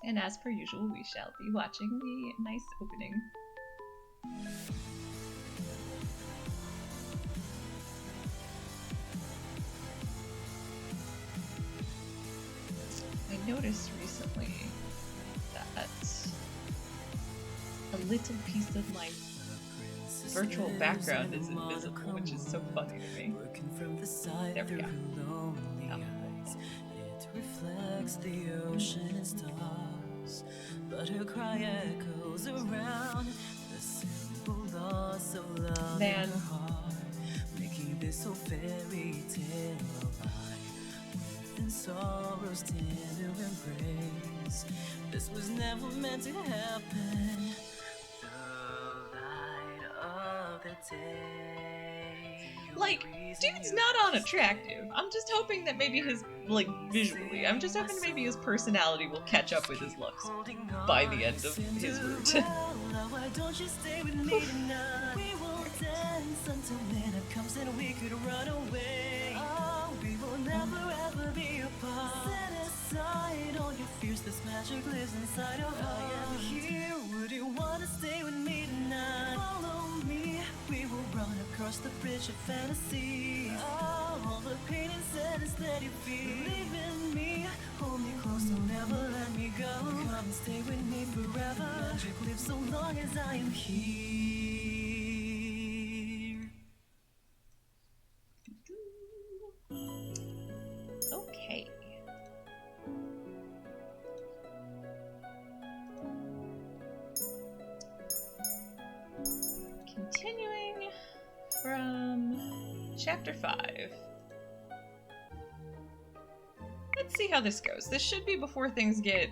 And as per usual, we shall be watching the nice opening. I noticed recently that a little piece of my virtual background is invisible, which is so funny to me. There we go. Oh. It reflects the ocean and stars, but her cry echoes around the simple loss of love in her heart, making this whole fairy tale alive within sorrow's tender embrace. This was never meant to happen. The light of the day. Like, dude's not unattractive. I'm just hoping that maybe his, like, visually, I'm just hoping maybe his personality will catch up with his looks by the end of his route. Why don't you stay with me tonight? We will dance until midnight comes and we could run away. Oh, we will never ever be apart. Set aside all your fears, this magic lives inside of us. I am here, would you wanna stay with me tonight? Follow me, we will run across the bridge of fantasy. Oh, all the pain and sadness that you feel. Believe in me, hold me close, don't ever let me go. Come and stay with me forever. Magic lives so long as I am here. Okay. Continuing from chapter 5. Let's see how this goes. This should be before things get,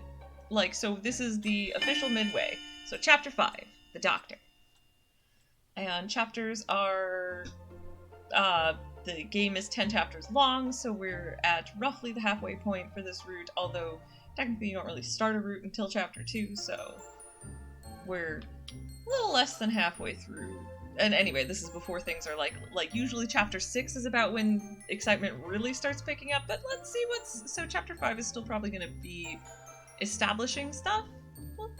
like, so this is the official midway. So chapter 5, the Doctor. And chapters are, the game is 10 chapters long, so we're at roughly the halfway point for this route, although technically you don't really start a route until chapter 2, so we're a little less than halfway through. And anyway, this is before things are like usually chapter 6 is about when excitement really starts picking up, but let's see so chapter 5 is still probably going to be establishing stuff.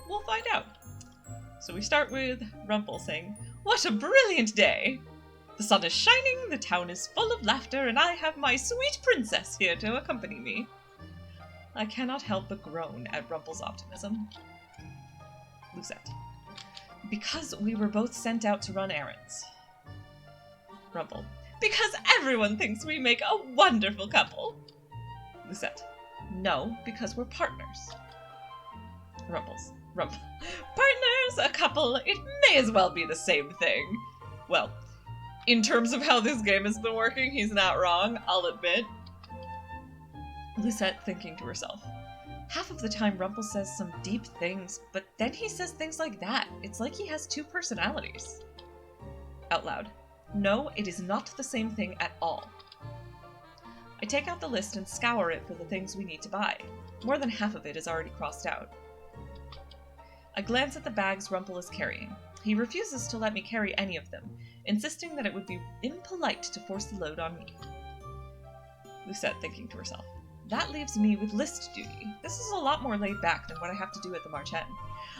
We'll find out. So we start with Rumpel saying, "What a brilliant day! The sun is shining, the town is full of laughter, and I have my sweet princess here to accompany me." I cannot help but groan at Rumpel's optimism. Lucette. "Because we were both sent out to run errands." Rumpel. "Because everyone thinks we make a wonderful couple." Lucette. "No, because we're partners." Rumpel. "Partners, a couple, it may as well be the same thing." Well, in terms of how this game has been working, he's not wrong, I'll admit. Lucette, thinking to herself. Half of the time Rumpel says some deep things, but then he says things like that. It's like he has two personalities. Out loud. No, it is not the same thing at all. I take out the list and scour it for the things we need to buy. More than half of it is already crossed out. I glance at the bags Rumpel is carrying. He refuses to let me carry any of them, insisting that it would be impolite to force the load on me. Lucette, thinking to herself. That leaves me with list duty. This is a lot more laid back than what I have to do at the Marchen.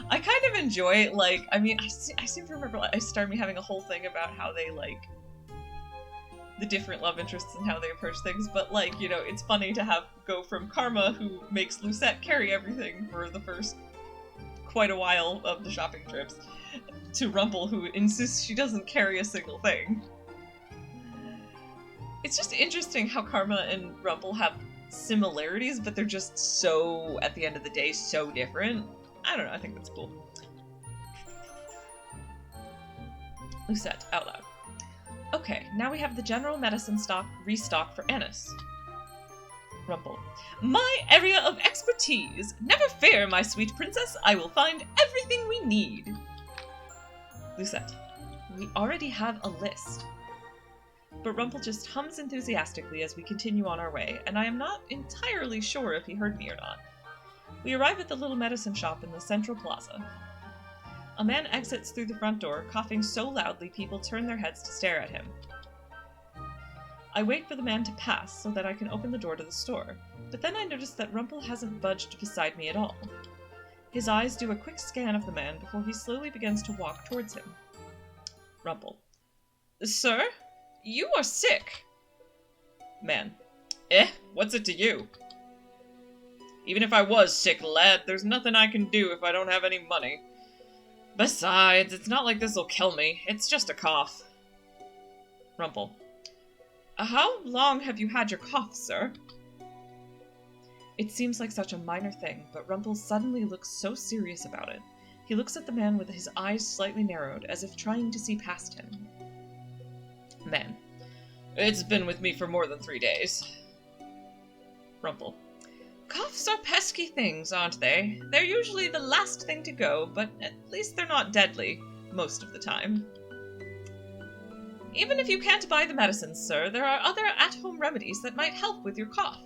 I kind of enjoy, I seem to remember I started me having a whole thing about how they, the different love interests and how they approach things, but, it's funny to go from Karma, who makes Lucette carry everything for the first quite a while of the shopping trips, to Rumpel, who insists she doesn't carry a single thing. It's just interesting how Karma and Rumpel have similarities, but they're just so, at the end of the day, so different. I don't know, I think that's cool. Lucette, out loud. Okay, now we have the general medicine restock for Annis. Rumpel. My area of expertise! Never fear, my sweet princess, I will find everything we need. Lucette. We already have a list. But Rumpel just hums enthusiastically as we continue on our way, and I am not entirely sure if he heard me or not. We arrive at the little medicine shop in the central plaza. A man exits through the front door, coughing so loudly people turn their heads to stare at him. I wait for the man to pass so that I can open the door to the store, but then I notice that Rumpel hasn't budged beside me at all. His eyes do a quick scan of the man before he slowly begins to walk towards him. Rumpel. Sir? You are sick. Man. What's it to you? Even if I was sick, lad, there's nothing I can do if I don't have any money. Besides, it's not like this'll kill me. It's just a cough. Rumpel. How long have you had your cough, sir? It seems like such a minor thing, but Rumpel suddenly looks so serious about it. He looks at the man with his eyes slightly narrowed, as if trying to see past him. Man. It's been with me for more than 3 days. Rumpel. Coughs are pesky things, aren't they? They're usually the last thing to go, but at least they're not deadly, most of the time. Even if you can't buy the medicines, sir, there are other at-home remedies that might help with your cough.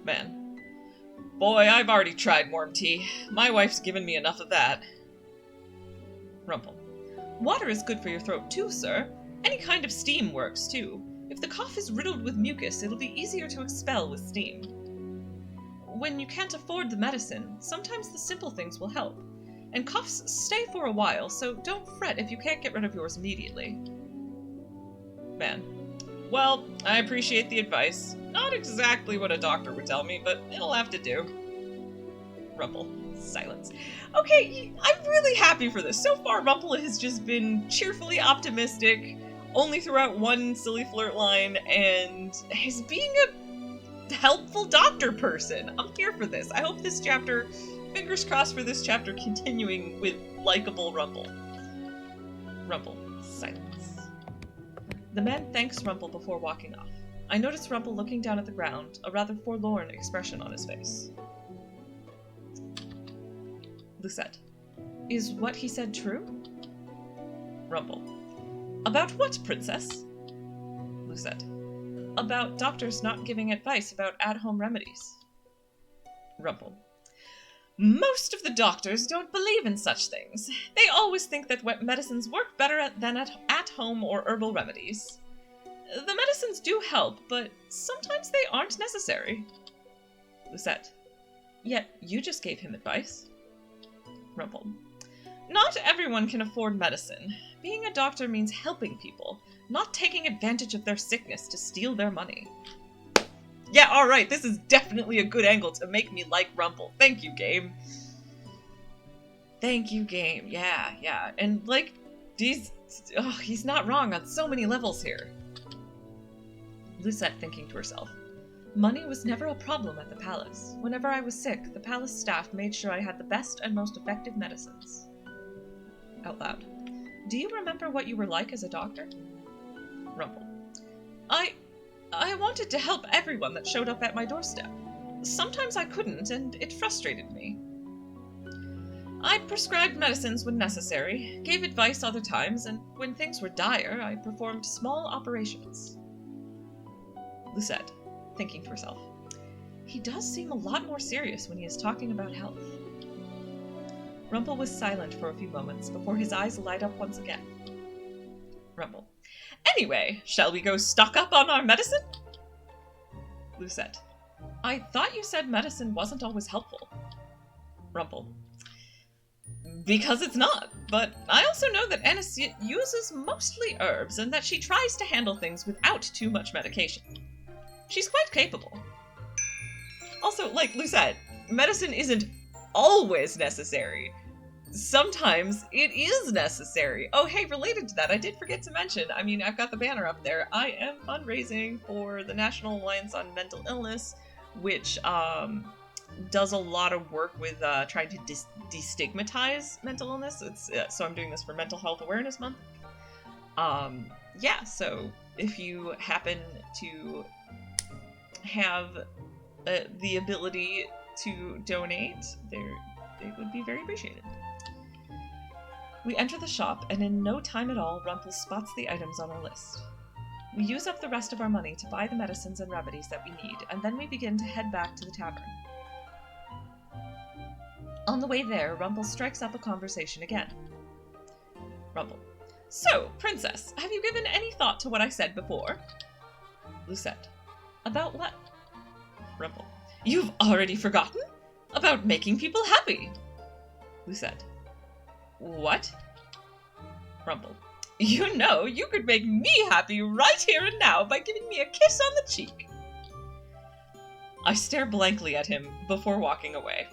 Man. Boy, I've already tried worm tea. My wife's given me enough of that. Rumpel. Water is good for your throat too, sir. Any kind of steam works too. If the cough is riddled with mucus, it'll be easier to expel with steam. When you can't afford the medicine, sometimes the simple things will help. And coughs stay for a while, so don't fret if you can't get rid of yours immediately. Man. Well, I appreciate the advice. Not exactly what a doctor would tell me, but it'll have to do. Rumpel. Silence. Okay, I'm really happy for this. So far, Rumpel has just been cheerfully optimistic, only threw out one silly flirt line, and is being a helpful doctor person. I'm here for this. I hope this chapter, fingers crossed for this chapter, continuing with likable Rumpel. Rumpel. Silence. The man thanks Rumpel before walking off. I notice Rumpel looking down at the ground, a rather forlorn expression on his face. Lucette. Is what he said true? Rumpel. About what, princess? Lucette. About doctors not giving advice about at-home remedies. Rumpel. Most of the doctors don't believe in such things. They always think that medicines work better than at-home or herbal remedies. The medicines do help, but sometimes they aren't necessary. Lucette. Yet you just gave him advice. Rumpel. Not everyone can afford medicine. Being a doctor means helping people, not taking advantage of their sickness to steal their money. Yeah, alright, this is definitely a good angle to make me like Rumpel. Thank you, game. Thank you, game. Yeah. And, like, he's not wrong on so many levels here. Lucette thinking to herself. Money was never a problem at the palace. Whenever I was sick, the palace staff made sure I had the best and most effective medicines. Out loud. Do you remember what you were like as a doctor? Rumpel. I wanted to help everyone that showed up at my doorstep. Sometimes I couldn't, and it frustrated me. I prescribed medicines when necessary, gave advice other times, and when things were dire, I performed small operations. Lucette, thinking to herself. He does seem a lot more serious when he is talking about health. Rumpel was silent for a few moments before his eyes light up once again. Rumpel. Anyway, shall we go stock up on our medicine? Lucette. I thought you said medicine wasn't always helpful. Rumpel. Because it's not, but I also know that Anna uses mostly herbs and that she tries to handle things without too much medication. She's quite capable. Also, like Lucette, medicine isn't always necessary. Sometimes it is necessary. Oh, hey, related to that, I did forget to mention, I've got the banner up there. I am fundraising for the National Alliance on Mental Illness, which does a lot of work with trying to destigmatize mental illness. So I'm doing this for Mental Health Awareness Month. So if you happen to have the ability to donate, it would be very appreciated. We enter the shop, and in no time at all, Rumpel spots the items on our list. We use up the rest of our money to buy the medicines and remedies that we need, and then we begin to head back to the tavern. On the way there, Rumpel strikes up a conversation again. Rumpel. So, princess, have you given any thought to what I said before? Lucette. About what? Rumpel. You've already forgotten? About making people happy. Lucette. What? Rumpel. You know, you could make me happy right here and now by giving me a kiss on the cheek. I stare blankly at him before walking away.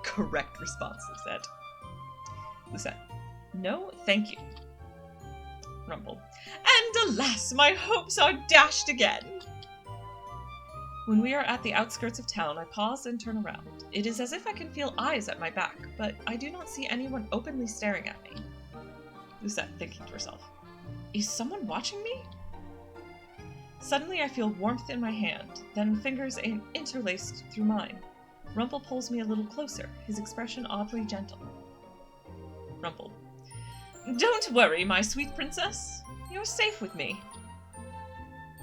Correct response, Lucette. Lucette. No, thank you. Rumpel. And alas, my hopes are dashed again. When we are at the outskirts of town, I pause and turn around. It is as if I can feel eyes at my back, but I do not see anyone openly staring at me. Lucette, thinking to herself, is someone watching me? Suddenly I feel warmth in my hand, then fingers interlaced through mine. Rumpel pulls me a little closer, his expression oddly gentle. Rumpel. Don't worry, my sweet princess. You're safe with me.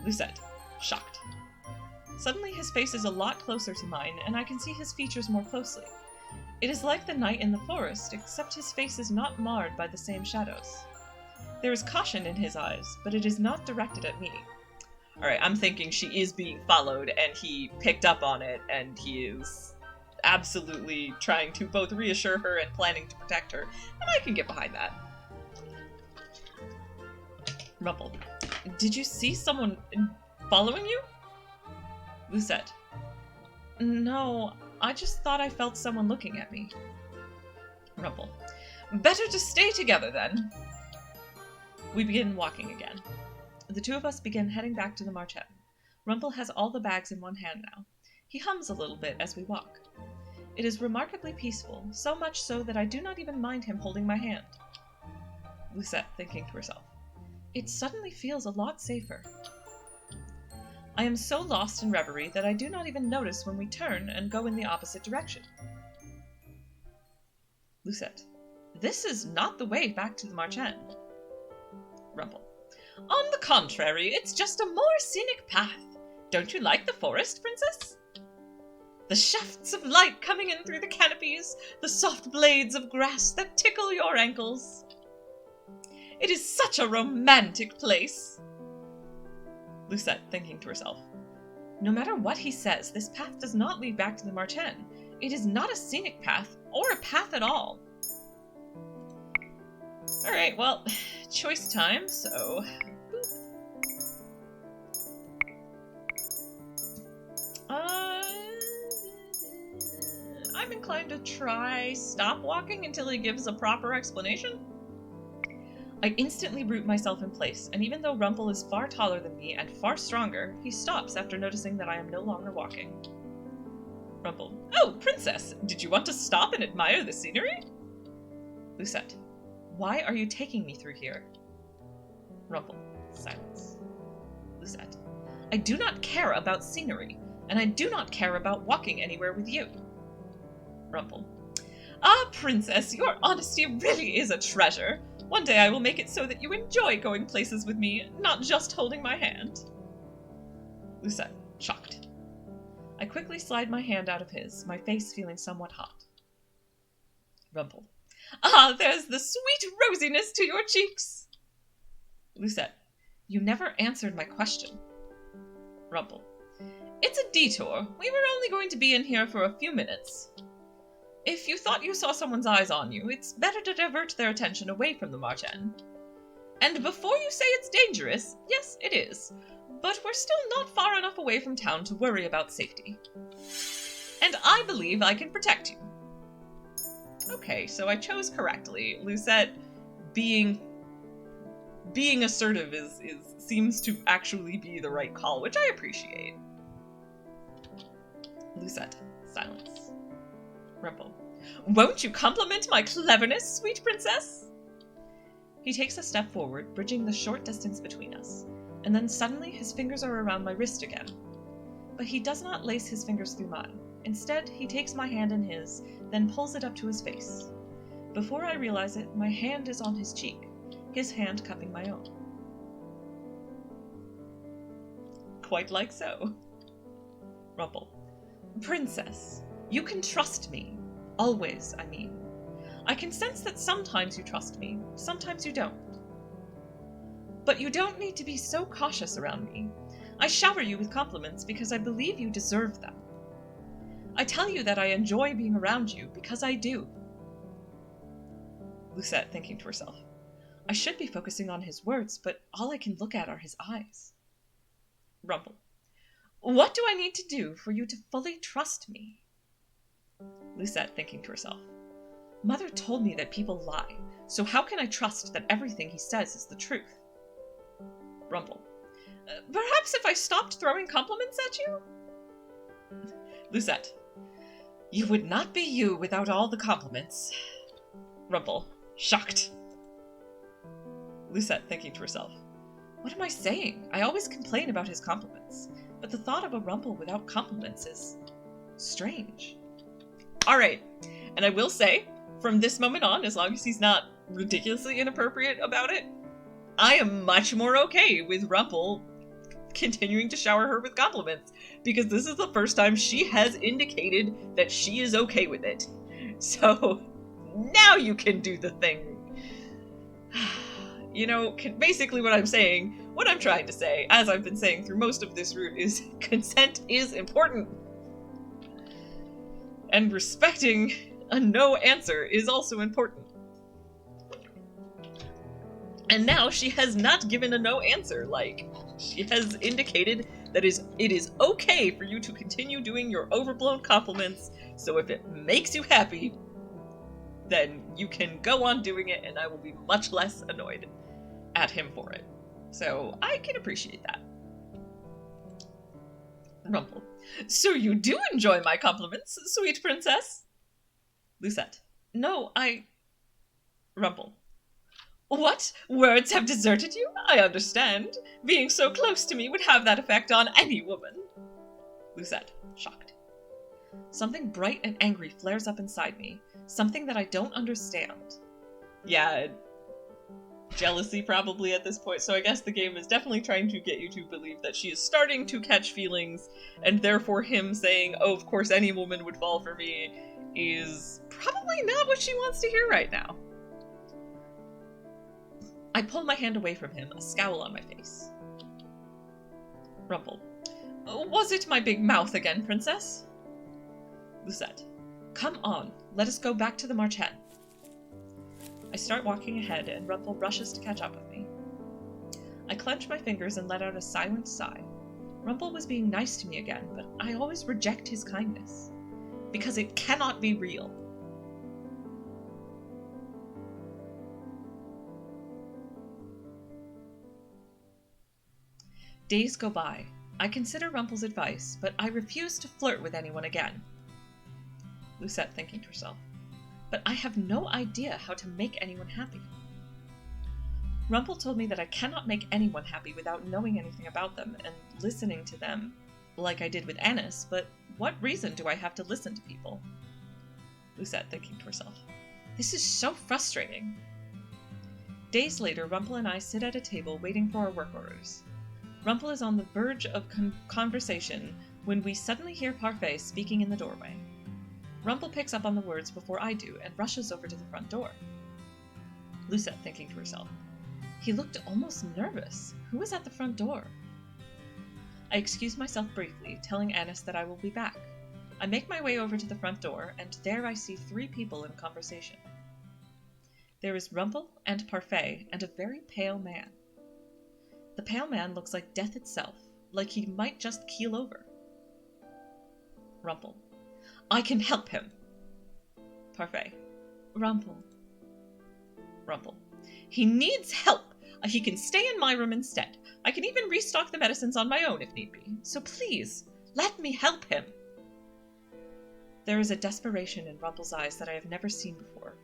Lucette, shocked. Suddenly his face is a lot closer to mine, and I can see his features more closely. It is like the night in the forest, except his face is not marred by the same shadows. There is caution in his eyes, but it is not directed at me. Alright, I'm thinking she is being followed, and he picked up on it, and he is absolutely trying to both reassure her and planning to protect her, and I can get behind that. Rumpel. Did you see someone following you? Lucette. No, I just thought I felt someone looking at me. Rumpel. Better to stay together, then. We begin walking again. The two of us begin heading back to the Marchen. Rumpel has all the bags in one hand now. He hums a little bit as we walk. It is remarkably peaceful, so much so that I do not even mind him holding my hand. Lucette, thinking to herself. It suddenly feels a lot safer. I am so lost in reverie that I do not even notice when we turn and go in the opposite direction. Lucette. This is not the way back to the Marchen. Rumpel. On the contrary, it's just a more scenic path. Don't you like the forest, princess? The shafts of light coming in through the canopies, the soft blades of grass that tickle your ankles. It is such a romantic place. Lucette, thinking to herself. No matter what he says, this path does not lead back to the Marchen. It is not a scenic path, or a path at all. Alright, well, choice time, so... I'm inclined to try stop walking until he gives a proper explanation. I instantly root myself in place, and even though Rumpel is far taller than me and far stronger, he stops after noticing that I am no longer walking. Rumpel. Oh, princess! Did you want to stop and admire the scenery? Lucette. Why are you taking me through here? Rumpel. Silence. Lucette. I do not care about scenery, and I do not care about walking anywhere with you. Rumpel. Ah, princess, your honesty really is a treasure. One day I will make it so that you enjoy going places with me, not just holding my hand. Lucette, shocked. I quickly slide my hand out of his, my face feeling somewhat hot. Rumpel. Ah, there's the sweet rosiness to your cheeks. Lucette, you never answered my question. Rumpel. It's a detour. We were only going to be in here for a few minutes. If you thought you saw someone's eyes on you, it's better to divert their attention away from the Marchen. And before you say it's dangerous, yes, it is. But we're still not far enough away from town to worry about safety. And I believe I can protect you. Okay, so I chose correctly. Lucette being assertive seems to actually be the right call, which I appreciate. Lucette, silence. Rumpel. Won't you compliment my cleverness, sweet princess? He takes a step forward, bridging the short distance between us, and then suddenly his fingers are around my wrist again. But he does not lace his fingers through mine. Instead, he takes my hand in his, then pulls it up to his face. Before I realize it, my hand is on his cheek, his hand cupping my own. Quite like so. Rumpel. Princess, you can trust me. Always, I mean. I can sense that sometimes you trust me, sometimes you don't. But you don't need to be so cautious around me. I shower you with compliments because I believe you deserve them. I tell you that I enjoy being around you because I do. Lucette, thinking to herself, I should be focusing on his words, but all I can look at are his eyes. Rumpel, what do I need to do for you to fully trust me? Lucette, thinking to herself, Mother told me that people lie, so how can I trust that everything he says is the truth? Rumpel, perhaps if I stopped throwing compliments at you? Lucette, you would not be you without all the compliments. Rumpel, shocked. Lucette, thinking to herself, what am I saying? I always complain about his compliments, but the thought of a Rumpel without compliments is strange. Alright, and I will say, from this moment on, as long as he's not ridiculously inappropriate about it, I am much more okay with Rumpel continuing to shower her with compliments, because this is the first time she has indicated that she is okay with it. So, now you can do the thing. You know, basically what I'm trying to say, as I've been saying through most of this route, is consent is important. And respecting a no answer is also important. And now she has not given a no answer, she has indicated that it is okay for you to continue doing your overblown compliments, so if it makes you happy, then you can go on doing it and I will be much less annoyed at him for it. So I can appreciate that. Rumpel, so you do enjoy my compliments, sweet princess? Lucette, no, Rumpel, what? Words have deserted you? I understand. Being so close to me would have that effect on any woman. Lucette, shocked. Something bright and angry flares up inside me. Something that I don't understand. Yeah, jealousy probably at this point, so I guess the game is definitely trying to get you to believe that she is starting to catch feelings, and therefore him saying, oh, of course any woman would fall for me, is probably not what she wants to hear right now. I pull my hand away from him, a scowl on my face. Rumpel, was it my big mouth again, princess? Lucette, come on, let us go back to the Marchen. I start walking ahead, and Rumpel rushes to catch up with me. I clench my fingers and let out a silent sigh. Rumpel was being nice to me again, but I always reject his kindness. Because it cannot be real. Days go by. I consider Rumpel's advice, but I refuse to flirt with anyone again. Lucette, thinking to herself, but I have no idea how to make anyone happy. Rumpel told me that I cannot make anyone happy without knowing anything about them and listening to them, like I did with Annis, but what reason do I have to listen to people? Lucette, thinking to herself, this is so frustrating. Days later, Rumpel and I sit at a table waiting for our work orders. Rumpel is on the verge of conversation when we suddenly hear Parfait speaking in the doorway. Rumpel picks up on the words before I do and rushes over to the front door. Lucette, thinking to herself, he looked almost nervous. Who is at the front door? I excuse myself briefly, telling Annis that I will be back. I make my way over to the front door, and there I see 3 people in conversation. There is Rumpel and Parfait and a very pale man. The pale man looks like death itself, like he might just keel over. Rumpel, I can help him. Parfait, Rumpel. Rumpel, he needs help. He can stay in my room instead. I can even restock the medicines on my own if need be. So please, let me help him. There is a desperation in Rumpel's eyes that I have never seen before.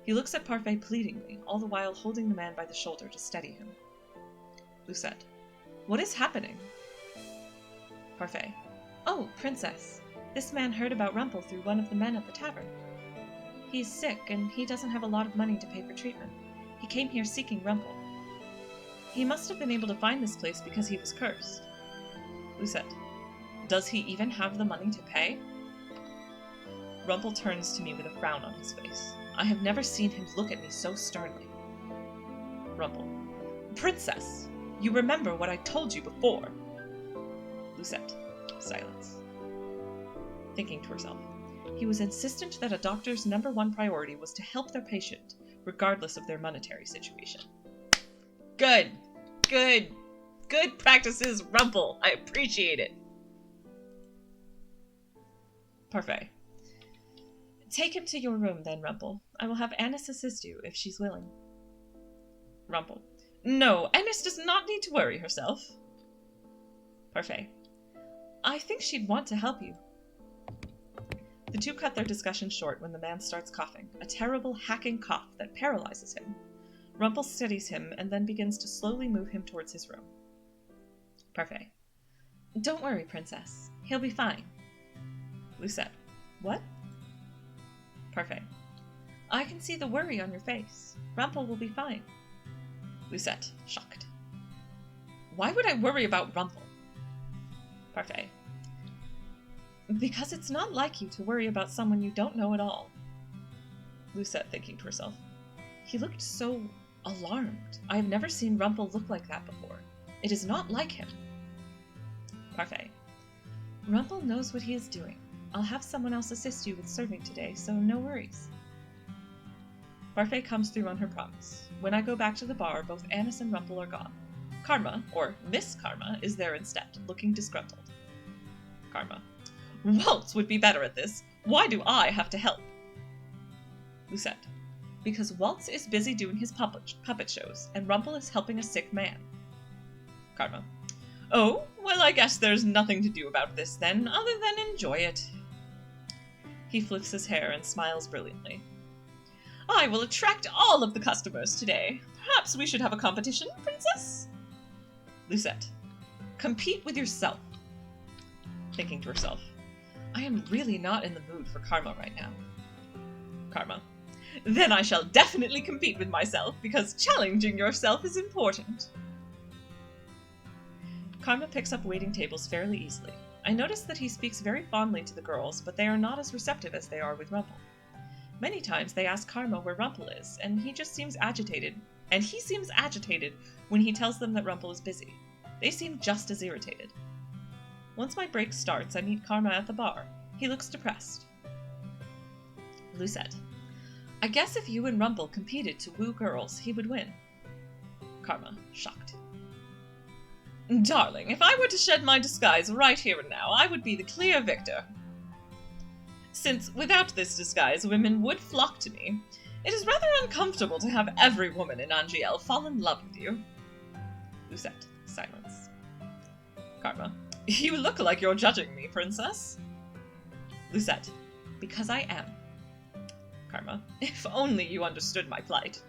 He looks at Parfait pleadingly, all the while holding the man by the shoulder to steady him. Lucette, what is happening? Parfait, oh, princess. This man heard about Rumpel through one of the men at the tavern. He's sick, and he doesn't have a lot of money to pay for treatment. He came here seeking Rumpel. He must have been able to find this place because he was cursed. Lucette, does he even have the money to pay? Rumpel turns to me with a frown on his face. I have never seen him look at me so sternly. Rumpel, princess, you remember what I told you before. Lucette, silence. thinking to herself. He was insistent that a doctor's #1 priority was to help their patient, regardless of their monetary situation. Good. Good. Good practices, Rumpel. I appreciate it. Parfait. Take him to your room, then, Rumpel. I will have Annis assist you, if she's willing. Rumpel. No, Annis does not need to worry herself. Parfait. I think she'd want to help you. The two cut their discussion short when the man starts coughing, a terrible, hacking cough that paralyzes him. Rumpel steadies him and then begins to slowly move him towards his room. Parfait. Don't worry, Princess. He'll be fine. Lucette. What? Parfait. I can see the worry on your face. Rumpel will be fine. Lucette, shocked. Why would I worry about Rumpel? Parfait. Because it's not like you to worry about someone you don't know at all. Lucette, thinking to herself. He looked so alarmed. I have never seen Rumpel look like that before. It is not like him. Parfait. Rumpel knows what he is doing. I'll have someone else assist you with serving today, so no worries. Parfait comes through on her promise. When I go back to the bar, both Annis and Rumpel are gone. Karma, or Miss Karma, is there instead, looking disgruntled. Karma. Waltz would be better at this. Why do I have to help? Lucette. Because Waltz is busy doing his puppet shows, and Rumpel is helping a sick man. Karma. Oh, well, I guess there's nothing to do about this then, other than enjoy it. He flips his hair and smiles brilliantly. I will attract all of the customers today. Perhaps we should have a competition, Princess? Lucette. Compete with yourself. Thinking to herself. I am really not in the mood for Karma right now. Karma. Then I shall definitely compete with myself, because challenging yourself is important. Karma picks up waiting tables fairly easily. I notice that he speaks very fondly to the girls, but they are not as receptive as they are with Rumpel. Many times they ask Karma where Rumpel is, and he seems agitated when he tells them that Rumpel is busy. They seem just as irritated. Once my break starts, I meet Karma at the bar. He looks depressed. Lucette. I guess if you and Rumpel competed to woo girls, he would win. Karma, shocked. Darling, if I were to shed my disguise right here and now, I would be the clear victor. Since, without this disguise, women would flock to me, it is rather uncomfortable to have every woman in Angiel fall in love with you. Lucette, silence. Karma. You look like you're judging me, Princess. Lucette. Because I am. Karma. If only you understood my plight.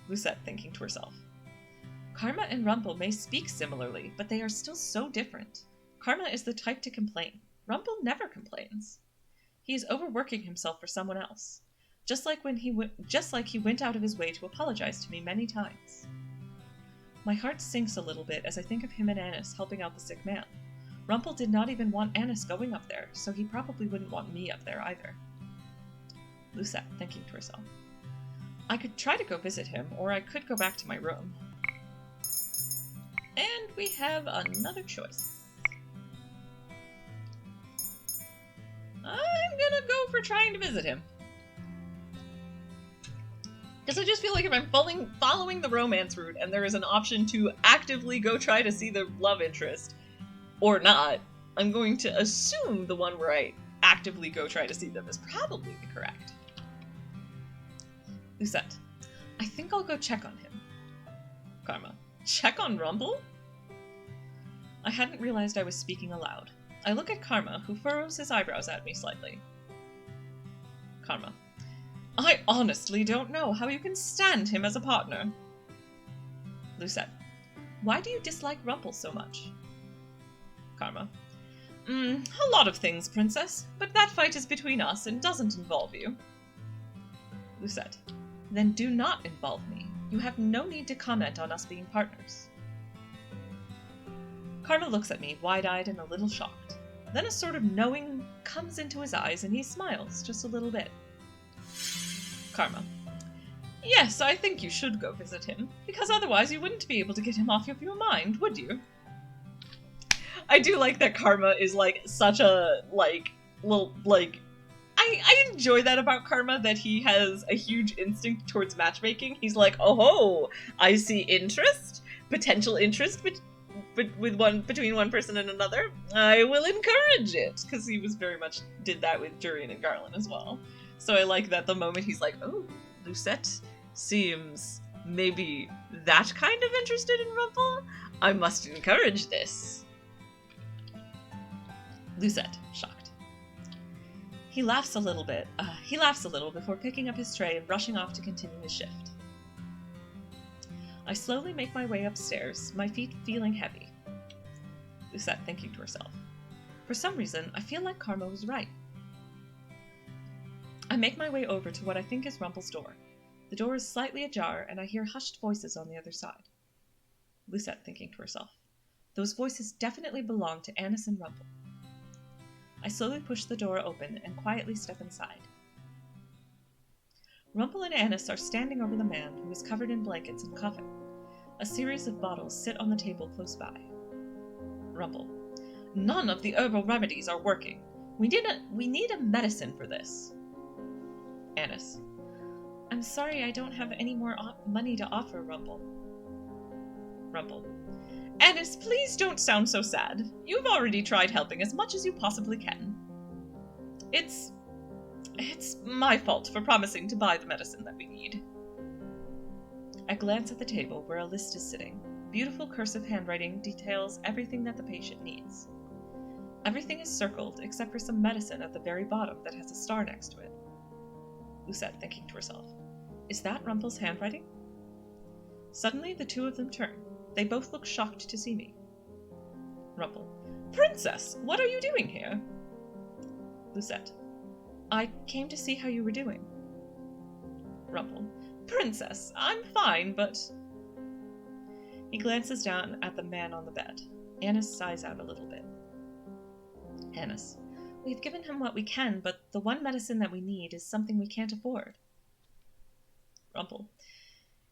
Lucette, thinking to herself. Karma and Rumpel may speak similarly, but they are still so different. Karma is the type to complain. Rumpel never complains. He is overworking himself for someone else, just like he went out of his way to apologize to me many times. My heart sinks a little bit as I think of him and Annis helping out the sick man. Rumpel did not even want Annis going up there, so he probably wouldn't want me up there either. Lucette, thinking to herself. I could try to go visit him, or I could go back to my room. And we have another choice. I'm gonna go for trying to visit him. Because I just feel like if I'm following the romance route and there is an option to actively go try to see the love interest, or not, I'm going to assume the one where I actively go try to see them is probably the correct. Lucette. I think I'll go check on him. Karma. Check on Rumpel? I hadn't realized I was speaking aloud. I look at Karma, who furrows his eyebrows at me slightly. Karma. I honestly don't know how you can stand him as a partner. Lucette. Why do you dislike Rumpel so much? Karma. A lot of things, Princess, but that fight is between us and doesn't involve you. Lucette. Then do not involve me. You have no need to comment on us being partners. Karma looks at me, wide-eyed and a little shocked. Then a sort of knowing comes into his eyes and he smiles just a little bit. Karma. Yes, I think you should go visit him, because otherwise you wouldn't be able to get him off of your mind, would you? I do like that Karma is, like, such a, like, well, like, I enjoy that about Karma, that he has a huge instinct towards matchmaking. He's like, oh ho, I see interest, potential interest between one person and another. I will encourage it, because he was very much did that with Durian and Garland as well. So I like that the moment he's like, oh, Lucette seems maybe that kind of interested in Rumpel. I must encourage this. Lucette, shocked. He laughs a little before picking up his tray and rushing off to continue his shift. I slowly make my way upstairs, my feet feeling heavy. Lucette thinking to herself. For some reason, I feel like Karma was right. I make my way over to what I think is Rumpel's door. The door is slightly ajar, and I hear hushed voices on the other side. Lucette thinking to herself. Those voices definitely belong to Annis and Rumpel. I slowly push the door open and quietly step inside. Rumpel and Annis are standing over the man who is covered in blankets and coughing. A series of bottles sit on the table close by. Rumpel. None of the herbal remedies are working. We need a medicine for this. Annis. I'm sorry I don't have any more money to offer, Rumpel. Rumpel. Annis, please don't sound so sad. You've already tried helping as much as you possibly can. It's my fault for promising to buy the medicine that we need. I glance at the table where a list is sitting. Beautiful cursive handwriting details everything that the patient needs. Everything is circled except for some medicine at the very bottom that has a star next to it. Lucette thinking to herself, is that Rumpel's handwriting? Suddenly the two of them turn. They both look shocked to see me. Rumpel. Princess, what are you doing here? Lucette. I came to see how you were doing. Rumpel. Princess, I'm fine, but... He glances down at the man on the bed. Annis sighs out a little bit. Annis. We've given him what we can, but the one medicine that we need is something we can't afford. Rumpel.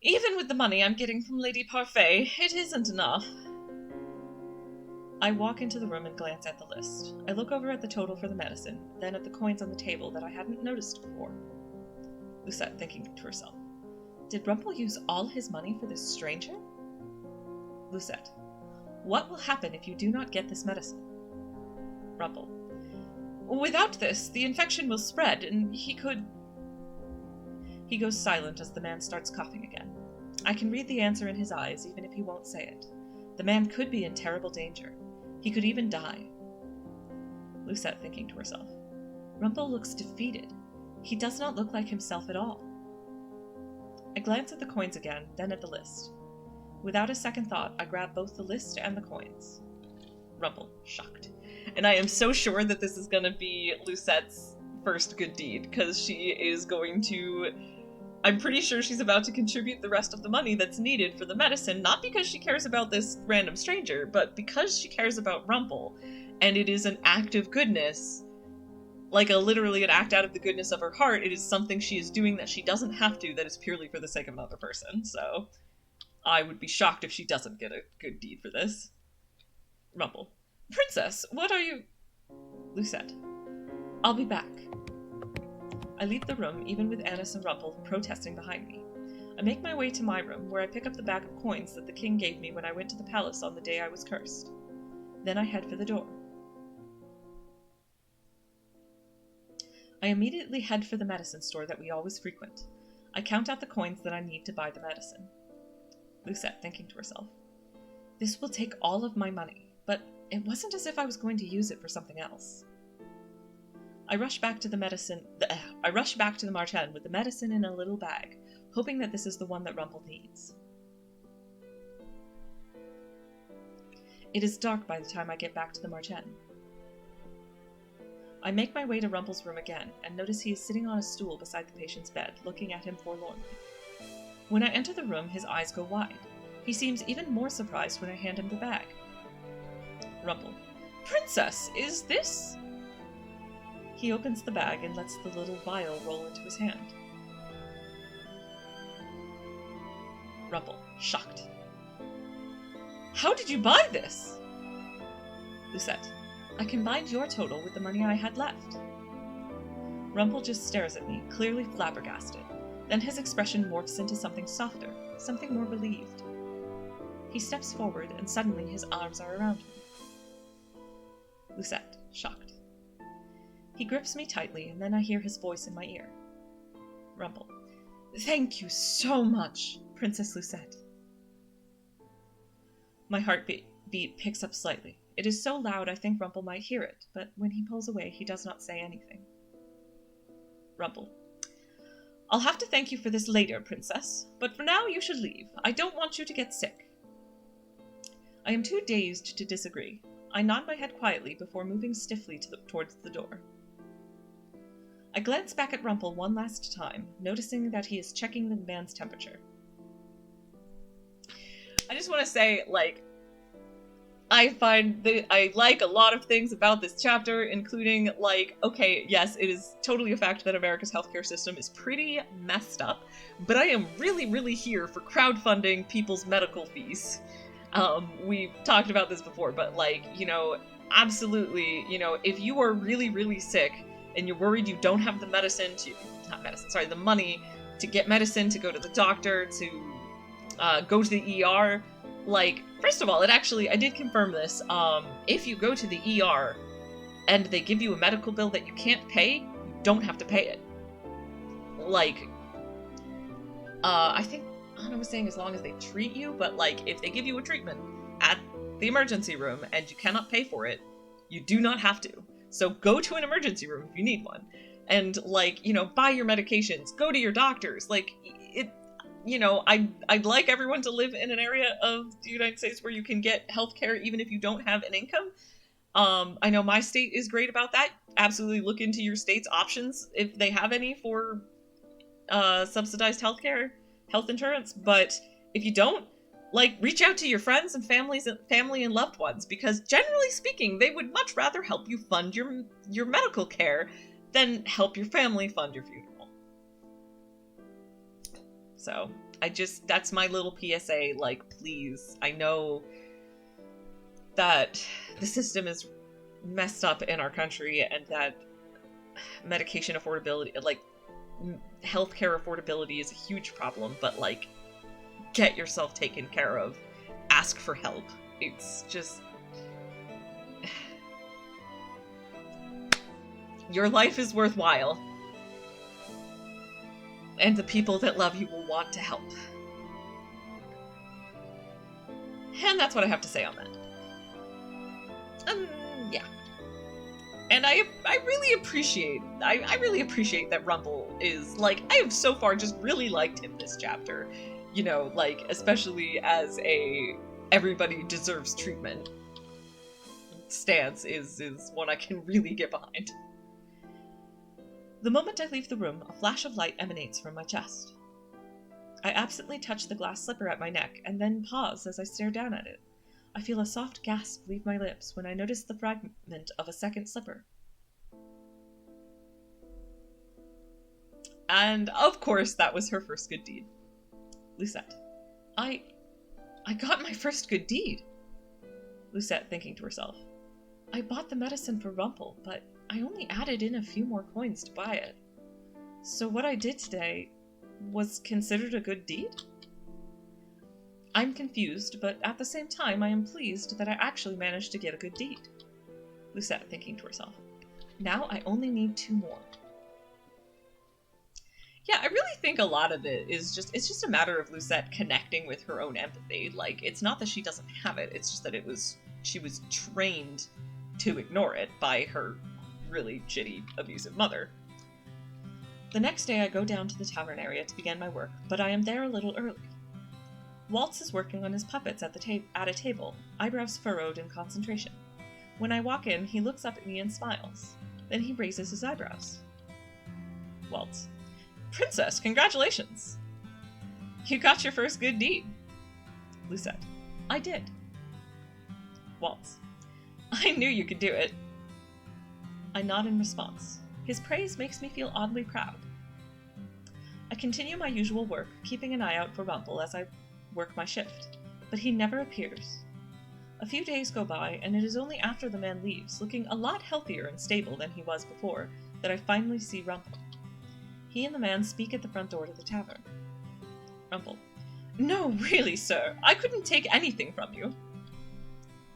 Even with the money I'm getting from Lady Parfait, it isn't enough. I walk into the room and glance at the list. I look over at the total for the medicine, then at the coins on the table that I hadn't noticed before. Lucette thinking to herself, did Rumpel use all his money for this stranger? Lucette. What will happen if you do not get this medicine? Rumpel. Without this, the infection will spread, and he could... He goes silent as the man starts coughing again. I can read the answer in his eyes, even if he won't say it. The man could be in terrible danger. He could even die. Lucette thinking to herself. Rumpel looks defeated. He does not look like himself at all. I glance at the coins again, then at the list. Without a second thought, I grab both the list and the coins. Rumpel, shocked. And I am so sure that this is going to be Lucette's first good deed, because she is going to... I'm pretty sure she's about to contribute the rest of the money that's needed for the medicine, not because she cares about this random stranger, but because she cares about Rumpel, and it is an act of goodness, like literally an act out of the goodness of her heart. It is something she is doing that she doesn't have to, that is purely for the sake of another person, so I would be shocked if she doesn't get a good deed for this. Rumpel. Princess, what are you... Lucette. I'll be back. I leave the room, even with Annis and Rumpel protesting behind me. I make my way to my room, where I pick up the bag of coins that the king gave me when I went to the palace on the day I was cursed. Then I head for the door. I immediately head for the medicine store that we always frequent. I count out the coins that I need to buy the medicine. Lucette thinking to herself, this will take all of my money, but it wasn't as if I was going to use it for something else. I rush back to the Marchen with the medicine in a little bag, hoping that this is the one that Rumpel needs. It is dark by the time I get back to the Marchen. I make my way to Rumpel's room again, and notice he is sitting on a stool beside the patient's bed, looking at him forlornly. When I enter the room, his eyes go wide. He seems even more surprised when I hand him the bag. Rumpel. Princess, is this... He opens the bag and lets the little vial roll into his hand. Rumpel, shocked. How did you buy this? Lucette. I combined your total with the money I had left. Rumpel just stares at me, clearly flabbergasted. Then his expression morphs into something softer, something more relieved. He steps forward, and suddenly his arms are around me. Lucette, shocked. He grips me tightly, and then I hear his voice in my ear. Rumpel. Thank you so much, Princess Lucette. My heartbeat picks up slightly. It is so loud I think Rumpel might hear it, but when he pulls away, he does not say anything. Rumpel. I'll have to thank you for this later, Princess, but for now you should leave. I don't want you to get sick. I am too dazed to disagree. I nod my head quietly before moving stiffly towards the door. I glance back at Rumpel one last time, noticing that he is checking the man's temperature. I just want to say, I find that I like a lot of things about this chapter, including, okay, yes, it is totally a fact that America's healthcare system is pretty messed up, but I am really, really here for crowdfunding people's medical fees. We've talked about this before, but, absolutely, if you are really, really sick, and you're worried you don't have the the money to get medicine, to go to the doctor, to go to the ER, first of all, I did confirm this, if you go to the ER and they give you a medical bill that you can't pay, you don't have to pay it. I think Anna was saying as long as they treat you, but, if they give you a treatment at the emergency room and you cannot pay for it, you do not have to. So go to an emergency room if you need one. And, buy your medications. Go to your doctors. I'd like everyone to live in an area of the United States where you can get healthcare even if you don't have an income. I know my state is great about that. Absolutely look into your state's options if they have any for subsidized healthcare, health insurance. But if you don't, reach out to your friends and family and loved ones, because generally speaking, they would much rather help you fund your medical care than help your family fund your funeral. So, that's my little PSA, please. I know that the system is messed up in our country and that medication affordability, healthcare affordability is a huge problem, but, get yourself taken care of. Ask for help. It's just... Your life is worthwhile. And the people that love you will want to help. And that's what I have to say on that. Yeah. And I really appreciate that Rumpel is, I have so far just really liked him this chapter. Especially as a everybody deserves treatment stance is one I can really get behind. The moment I leave the room, a flash of light emanates from my chest. I absently touch the glass slipper at my neck, and then pause as I stare down at it. I feel a soft gasp leave my lips when I notice the fragment of a second slipper. And, of course, that was her first good deed. Lucette. I got my first good deed. Lucette, thinking to herself. I bought the medicine for Rumpel, but I only added in a few more coins to buy it. So what I did today was considered a good deed? I'm confused, but at the same time I am pleased that I actually managed to get a good deed. Lucette, thinking to herself. Now I only need 2 more. Yeah, I really think a lot of it is it's just a matter of Lucette connecting with her own empathy. It's not that she doesn't have it, it's just that she was trained to ignore it by her really shitty, abusive mother. The next day I go down to the tavern area to begin my work, but I am there a little early. Waltz is working on his puppets at a table, eyebrows furrowed in concentration. When I walk in, he looks up at me and smiles. Then he raises his eyebrows. Waltz. Princess, congratulations! You got your first good deed. Lucette. I did. Waltz. I knew you could do it. I nod in response. His praise makes me feel oddly proud. I continue my usual work, keeping an eye out for Rumpel as I work my shift, but he never appears. A few days go by, and it is only after the man leaves, looking a lot healthier and stable than he was before, that I finally see Rumpel. He and the man speak at the front door to the tavern. Rumpel. No, really, sir. I couldn't take anything from you.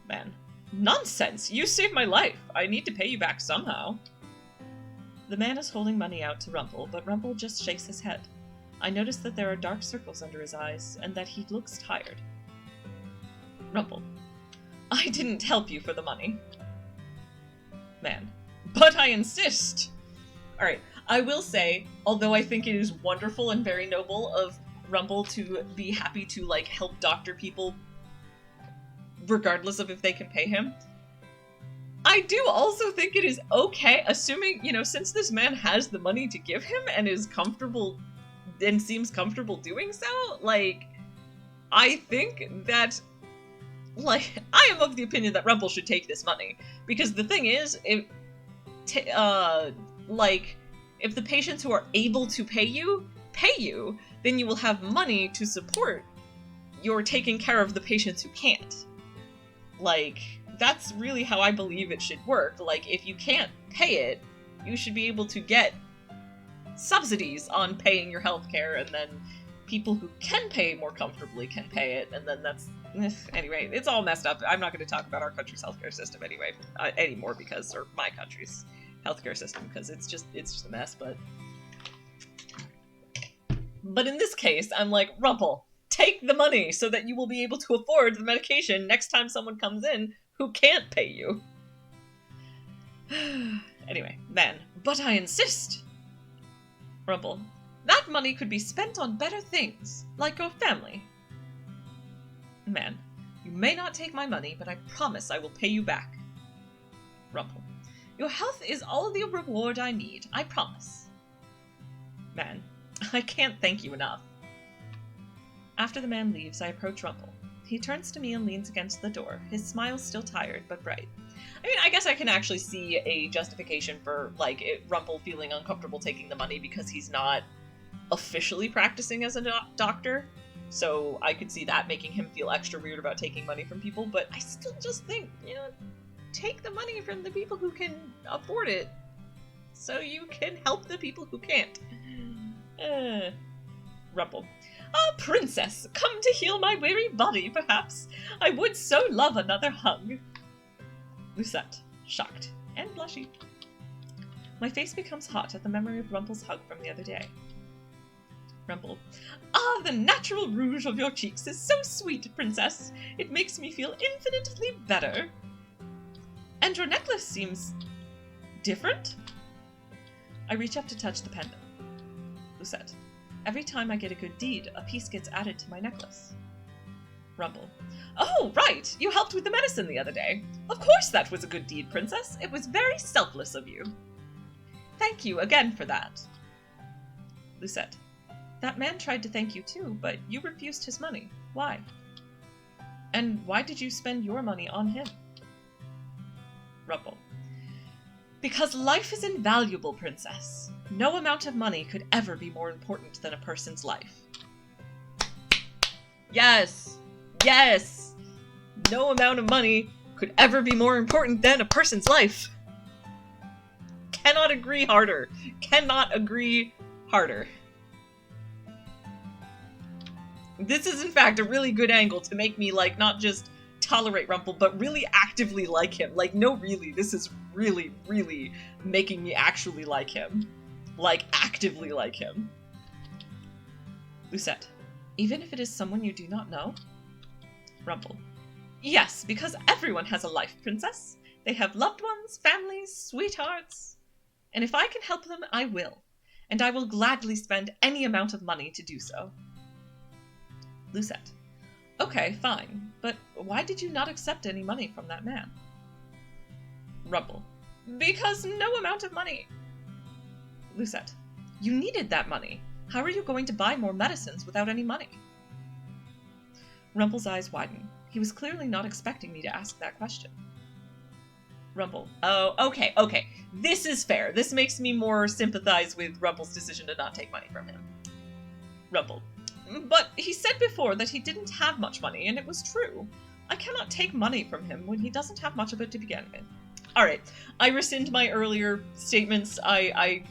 Man. Nonsense! You saved my life. I need to pay you back somehow. The man is holding money out to Rumpel, but Rumpel just shakes his head. I notice that there are dark circles under his eyes, and that he looks tired. Rumpel. I didn't help you for the money. Man. But I insist! Alright, I will say, although I think it is wonderful and very noble of Rumpel to be happy to, like, help doctor people regardless of if they can pay him, I do also think it is okay, assuming, you know, since this man has the money to give him and is comfortable and seems comfortable doing so, like, I think that, like, I am of the opinion that Rumpel should take this money. Because the thing is, if the patients who are able to pay you, then you will have money to support your taking care of the patients who can't. Like, that's really how I believe it should work. Like, if you can't pay it, you should be able to get subsidies on paying your healthcare, and then people who can pay more comfortably can pay it, and then that's... Anyway, it's all messed up. I'm not going to talk about our country's healthcare system anymore, because, or my country's healthcare system, because it's just a mess, But in this case, I'm like, Rumpel, take the money so that you will be able to afford the medication next time someone comes in who can't pay you. Anyway, man, but I insist. Rumpel, that money could be spent on better things, like your family. Man, you may not take my money, but I promise I will pay you back. Rumpel, your health is all the reward I need, I promise. Man, I can't thank you enough. After the man leaves, I approach Rumpel. He turns to me and leans against the door, his smile still tired but bright. I mean, I guess I can actually see a justification for, like, Rumpel feeling uncomfortable taking the money because he's not officially practicing as a doctor. So I could see that making him feel extra weird about taking money from people, but I still just think, you know, take the money from the people who can afford it so you can help the people who can't. Rumpel. Ah, princess, come to heal my weary body, perhaps. I would so love another hug. Lucette, shocked and blushy. My face becomes hot at the memory of Rumpel's hug from the other day. Rumpel. Ah, the natural rouge of your cheeks is so sweet, princess. It makes me feel infinitely better. And your necklace seems different? I reach up to touch the pendant. Lucette. Every time I get a good deed, a piece gets added to my necklace. Rumpel. Oh, right! You helped with the medicine the other day. Of course that was a good deed, princess. It was very selfless of you. Thank you again for that. Lucette. That man tried to thank you too, but you refused his money. Why? And why did you spend your money on him? Rumpel. Because life is invaluable, princess. No amount of money could ever be more important than a person's life. Yes! Yes! No amount of money could ever be more important than a person's life. Cannot agree harder. Cannot agree harder. This is, in fact, a really good angle to make me, like, not just tolerate Rumpel, but really actively like him. Like, no, really, this is really, really making me actually like him. Like, actively like him. Lucette. Even if it is someone you do not know? Rumpel. Yes, because everyone has a life, princess. They have loved ones, families, sweethearts. And if I can help them, I will. And I will gladly spend any amount of money to do so. Lucette. Okay, fine. But why did you not accept any money from that man? Rumpel. Because no amount of money. Lucette. You needed that money. How are you going to buy more medicines without any money? Rumpel's eyes widen. He was clearly not expecting me to ask that question. Rumpel. Oh, okay. This is fair. This makes me more sympathize with Rumpel's decision to not take money from him. Rumpel. But he said before that he didn't have much money, and it was true. I cannot take money from him when he doesn't have much of it to begin with. Alright, I rescind my earlier statements. I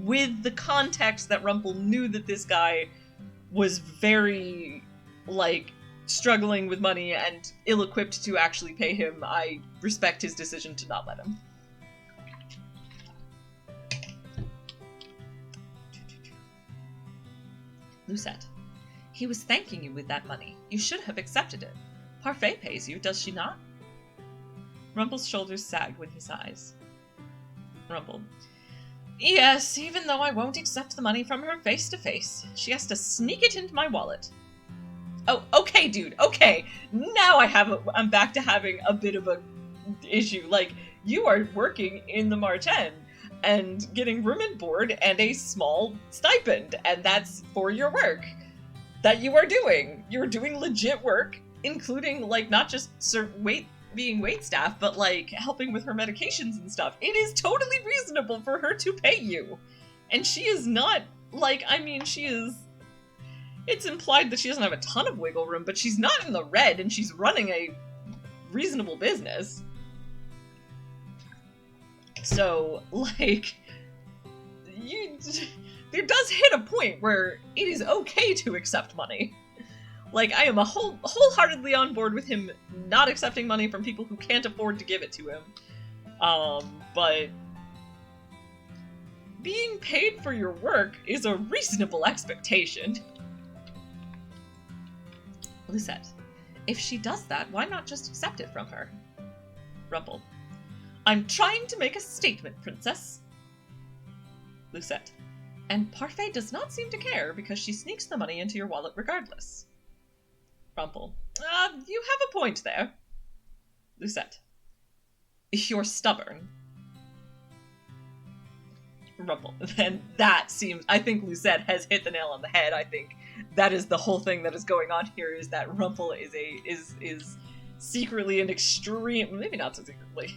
with the context that Rumpel knew that this guy was very, like, struggling with money and ill-equipped to actually pay him, I respect his decision to not let him. Lucette. He was thanking you with that money. You should have accepted it. Parfait pays you, does she not? Rumpel's shoulders sagged when he sighs. Rumpel. Yes, even though I won't accept the money from her face to face. She has to sneak it into my wallet. Oh, okay, dude, okay. Now I'm back to having a bit of a issue. Like, you are working in the Martin and getting room and board and a small stipend, and that's for your work that you are doing. You're doing legit work, including, like, not just being wait staff, but, like, helping with her medications and stuff. It is totally reasonable for her to pay you. And she is not, like, I mean, she is... It's implied that she doesn't have a ton of wiggle room, but she's not in the red, and she's running a reasonable business. So, like, there does hit a point where it is okay to accept money. Like, I am wholeheartedly on board with him not accepting money from people who can't afford to give it to him. But being paid for your work is a reasonable expectation. Lucette. If she does that, why not just accept it from her? Rumpel. I'm trying to make a statement, Princess. Lucette. And Parfait does not seem to care because she sneaks the money into your wallet regardless. Rumpel. You have a point there. Lucette. You're stubborn. Rumpel. And that seems... I think Lucette has hit the nail on the head. I think that is the whole thing that is going on here, is that Rumpel is secretly an extreme... Maybe not so secretly.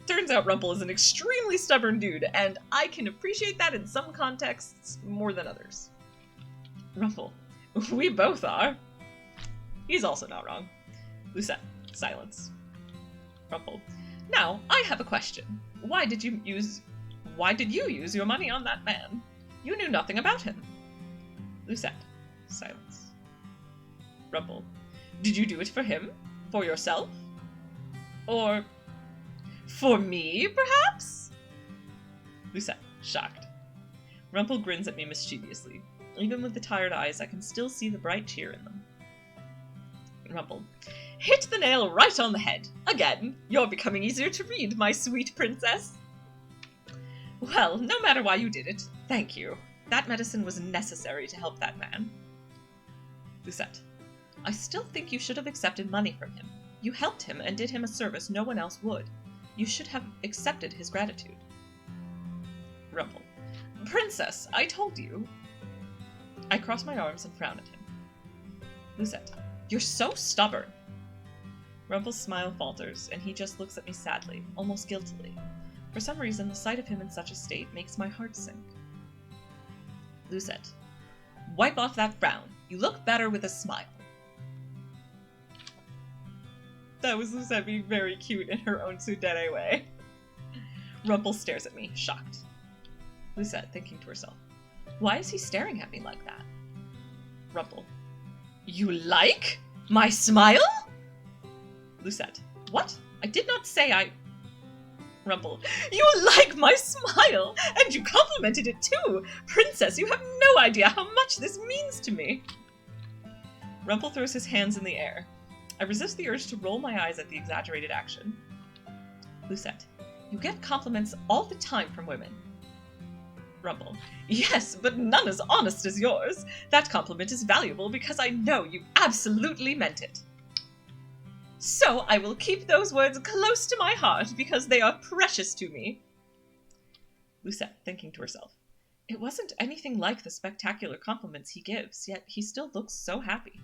Turns out Rumpel is an extremely stubborn dude, and I can appreciate that in some contexts more than others. Rumpel. We both are. He's also not wrong. Lucette. Silence. Rumpel. Now, I have a question. Why did you use your money on that man? You knew nothing about him. Lucette. Silence. Rumpel. Did you do it for him? For yourself? Or... for me, perhaps? Lucette. Shocked. Rumpel grins at me mischievously. Even with the tired eyes, I can still see the bright cheer in them. Rumpel. Hit the nail right on the head. Again, you're becoming easier to read, my sweet princess. Well, no matter why you did it, thank you. That medicine was necessary to help that man. Lucette. I still think you should have accepted money from him. You helped him and did him a service no one else would. You should have accepted his gratitude. Rumpel. Princess, I told you. I cross my arms and frown at him. Lucette. You're so stubborn. Rumpel's smile falters, and he just looks at me sadly, almost guiltily. For some reason, the sight of him in such a state makes my heart sink. Lucette. Wipe off that frown. You look better with a smile. That was Lucette being very cute in her own tsundere way. Rumpel stares at me, shocked. Lucette, thinking to herself. Why is he staring at me like that? Rumpel. You like my smile? Lucette. What? I did not say I... Rumpel. You like my smile, and you complimented it too! Princess, you have no idea how much this means to me! Rumpel throws his hands in the air. I resist the urge to roll my eyes at the exaggerated action. Lucette. You get compliments all the time from women. Rumpel. Yes, but none as honest as yours. That compliment is valuable because I know you absolutely meant it. So I will keep those words close to my heart because they are precious to me. Lucette, thinking to herself. It wasn't anything like the spectacular compliments he gives, yet he still looks so happy.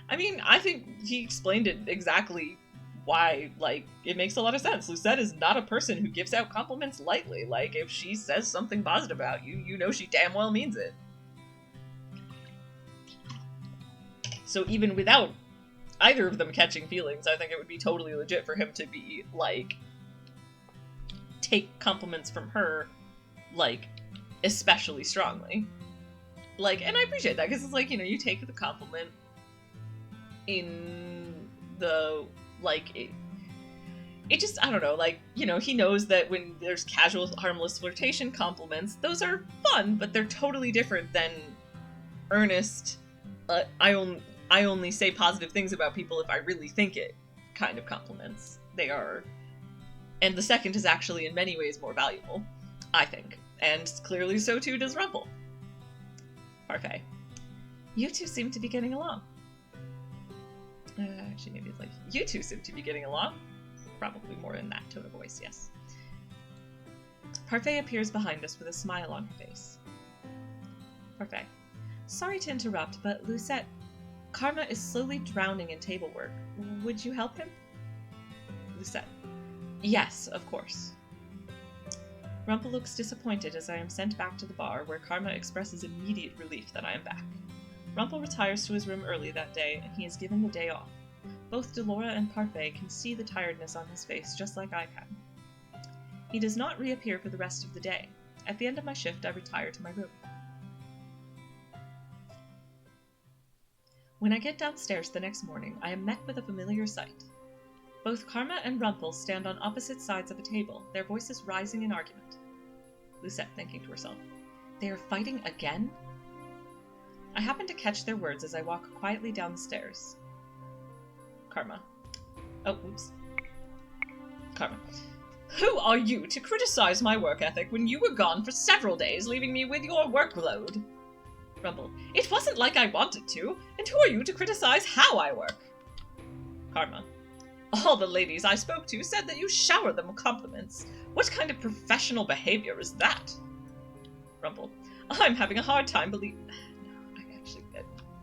I mean, I think he explained it exactly why, like, it makes a lot of sense. Lucette is not a person who gives out compliments lightly. Like, if she says something positive about you, you know she damn well means it. So even without either of them catching feelings. I think it would be totally legit for him to be, like, take compliments from her, like, especially strongly. Like, and I appreciate that, because it's like, you know, you take the compliment in the, like, it just, I don't know, like, you know, he knows that when there's casual, harmless flirtation compliments, those are fun, but they're totally different than earnest, I only say positive things about people if I really think it kind of compliments. They are, and the second is actually in many ways more valuable, I think, and clearly so too does Rumpel. Parfait. You two seem to be getting along. Actually, maybe it's like, you two seem to be getting along. Probably more in that tone of voice, yes. Parfait appears behind us with a smile on her face. Parfait. Sorry to interrupt, but Lucette, Karma is slowly drowning in table work. Would you help him? Lucette. Yes, of course. Rumpel looks disappointed as I am sent back to the bar, where Karma expresses immediate relief that I am back. Rumpel retires to his room early that day, and he is given the day off. Both Delora and Parfait can see the tiredness on his face just like I can. He does not reappear for the rest of the day. At the end of my shift, I retire to my room. When I get downstairs the next morning, I am met with a familiar sight. Both Karma and Rumpel stand on opposite sides of a table, their voices rising in argument. Lucette thinking to herself, they are fighting again? I happen to catch their words as I walk quietly down the stairs. Karma. Oh, oops. Karma. Who are you to criticize my work ethic when you were gone for several days, leaving me with your workload? Rumpel. It wasn't like I wanted to, and who are you to criticize how I work? Karma. All the ladies I spoke to said that you shower them with compliments. What kind of professional behavior is that? Rumpel. I'm having a hard time believing...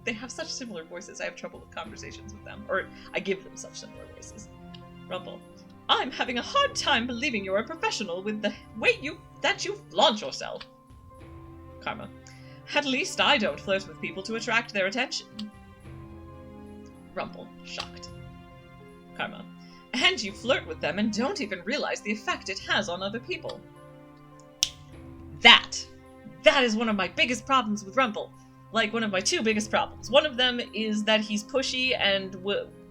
They have such similar voices, I have trouble with conversations with them. Or, I give them such similar voices. Rumpel. I'm having a hard time believing you're a professional with the way that you flaunt yourself. Karma. At least I don't flirt with people to attract their attention. Rumpel. Shocked. Karma. And you flirt with them and don't even realize the effect it has on other people. That is one of my biggest problems with Rumpel. Like, one of my two biggest problems. One of them is that he's pushy and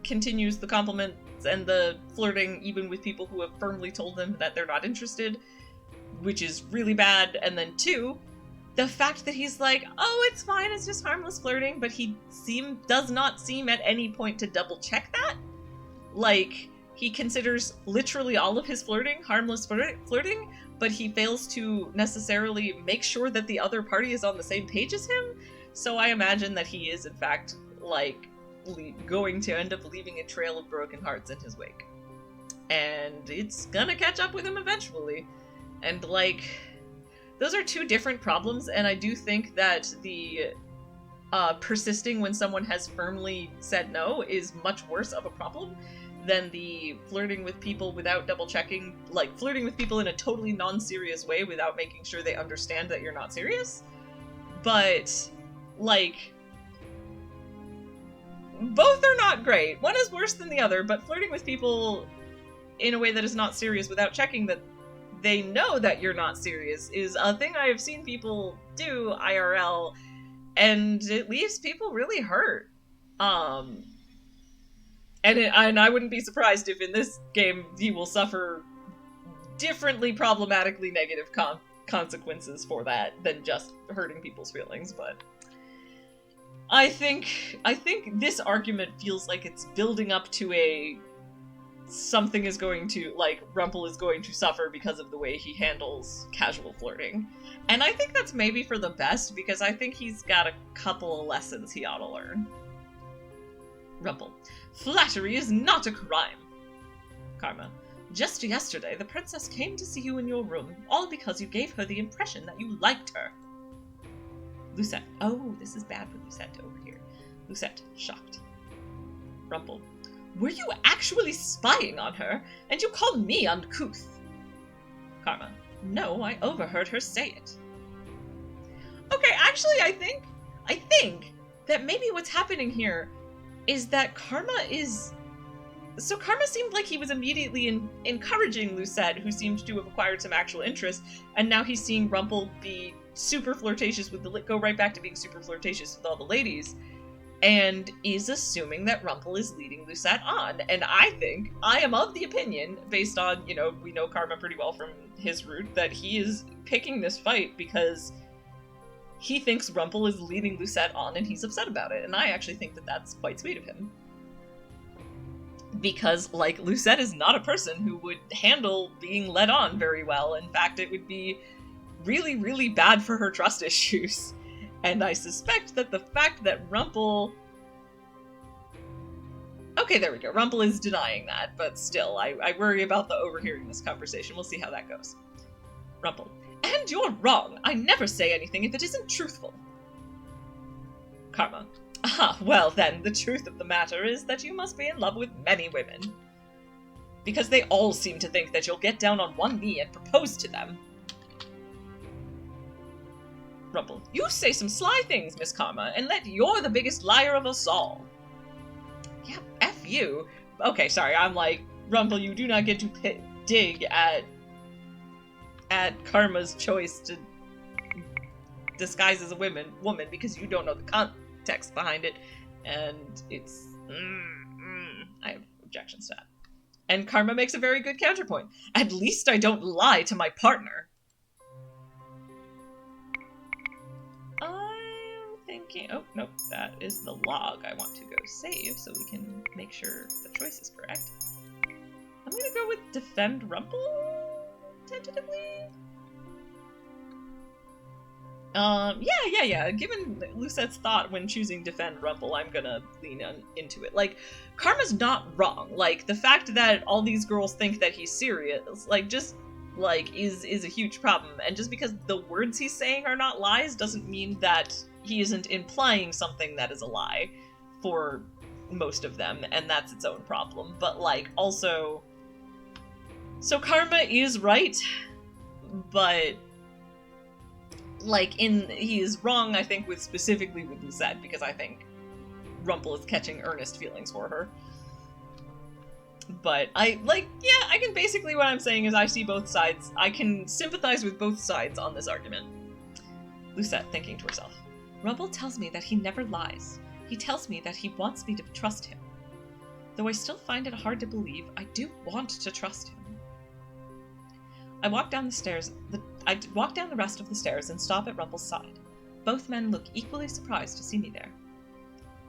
continues the compliments and the flirting even with people who have firmly told him that they're not interested, which is really bad. And then two, the fact that he's like, oh, it's fine, it's just harmless flirting, but he does not seem at any point to double check that. Like, he considers literally all of his flirting harmless flirting, but he fails to necessarily make sure that the other party is on the same page as him. So I imagine that he is, in fact, like, going to end up leaving a trail of broken hearts in his wake. And it's gonna catch up with him eventually. And, like, those are two different problems, and I do think that the persisting when someone has firmly said no is much worse of a problem than the flirting with people without double-checking, like, flirting with people in a totally non-serious way without making sure they understand that you're not serious. But... like, both are not great. One is worse than the other, but flirting with people in a way that is not serious without checking that they know that you're not serious is a thing I have seen people do IRL, and it leaves people really hurt. And I wouldn't be surprised if in this game he will suffer differently problematically negative consequences for that than just hurting people's feelings, but... I think this argument feels like it's building up to something is going to, like, Rumpel is going to suffer because of the way he handles casual flirting. And I think that's maybe for the best, because I think he's got a couple of lessons he ought to learn. Rumpel. Flattery is not a crime. Karma. Just yesterday, the princess came to see you in your room, all because you gave her the impression that you liked her. Lucette. Oh, this is bad for Lucette over here. Lucette, shocked. Rumpel. Were you actually spying on her, and you call me uncouth? Karma. No, I overheard her say it. Okay, actually, I think that maybe what's happening here is that Karma is... So Karma seemed like he was immediately encouraging Lucette, who seemed to have acquired some actual interest, and now he's seeing Rumpel be super flirtatious with go right back to being super flirtatious with all the ladies, and is assuming that Rumpel is leading Lucette on. And I am of the opinion, based on, we know Karma pretty well from his route, that he is picking this fight because he thinks Rumpel is leading Lucette on and he's upset about it. And I actually think that that's quite sweet of him. Because, like, Lucette is not a person who would handle being led on very well. In fact, it would be really, really bad for her trust issues. And I suspect that the fact that Rumpel... Okay, there we go. Rumpel is denying that, but still, I worry about the overhearing this conversation. We'll see how that goes. Rumpel. And you're wrong. I never say anything if it isn't truthful. Karma. Ah, well then, the truth of the matter is that you must be in love with many women. Because they all seem to think that you'll get down on one knee and propose to them. Rumpel. You say some sly things, Miss Karma, and that you're the biggest liar of us all. Yeah, F you. Okay, sorry, I'm like, Rumpel, you do not get to dig at Karma's choice to disguise as a woman because you don't know the context behind it, and it's... I have objections to that. And Karma makes a very good counterpoint. At least I don't lie to my partner. I'm thinking... Oh, nope, that is the log I want to go save so we can make sure the choice is correct. I'm gonna go with Defend Rumpel, tentatively? Yeah. Given Lucette's thought when choosing Defend Rumpel, I'm gonna lean into it. Like, Karma's not wrong. Like, the fact that all these girls think that he's serious, like, just, like, is a huge problem. And just because the words he's saying are not lies doesn't mean that he isn't implying something that is a lie for most of them, and that's its own problem. But, like, also... So Karma is right, but... Like, he is wrong, I think, specifically with Lucette, because I think Rumpel is catching earnest feelings for her. But I can basically, what I'm saying is I see both sides. I can sympathize with both sides on this argument. Lucette, thinking to herself. Rumpel tells me that he never lies. He tells me that he wants me to trust him. Though I still find it hard to believe, I do want to trust him. I walk down the rest of the stairs and stop at Rumpel's side. Both men look equally surprised to see me there.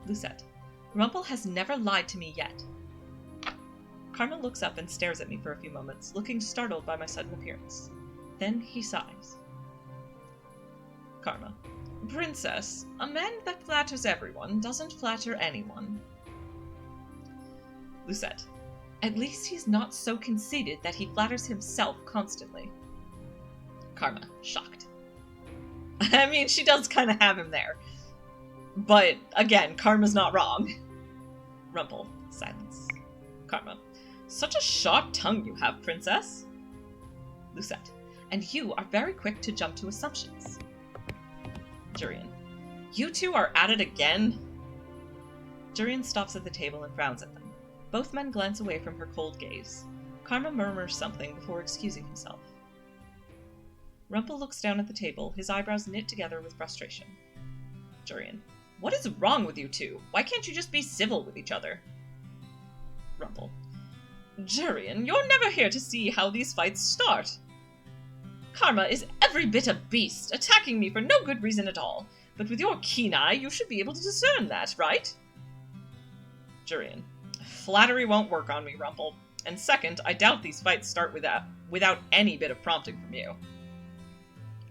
Lucette. Rumpel has never lied to me yet. Karma looks up and stares at me for a few moments, looking startled by my sudden appearance. Then he sighs. Karma. Princess, a man that flatters everyone doesn't flatter anyone. Lucette. At least he's not so conceited that he flatters himself constantly. Karma, shocked. I mean, she does kind of have him there. But, again, Karma's not wrong. Rumpel, silence. Karma, such a sharp tongue you have, princess. Lucette, and you are very quick to jump to assumptions. Jurian, you two are at it again? Jurian stops at the table and frowns at them. Both men glance away from her cold gaze. Karma murmurs something before excusing himself. Rumpel looks down at the table, his eyebrows knit together with frustration. Jurian. What is wrong with you two? Why can't you just be civil with each other? Rumpel. Jurian, you're never here to see how these fights start. Karma is every bit a beast, attacking me for no good reason at all. But with your keen eye, you should be able to discern that, right? Jurian. Flattery won't work on me, Rumpel. And second, I doubt these fights start without any bit of prompting from you.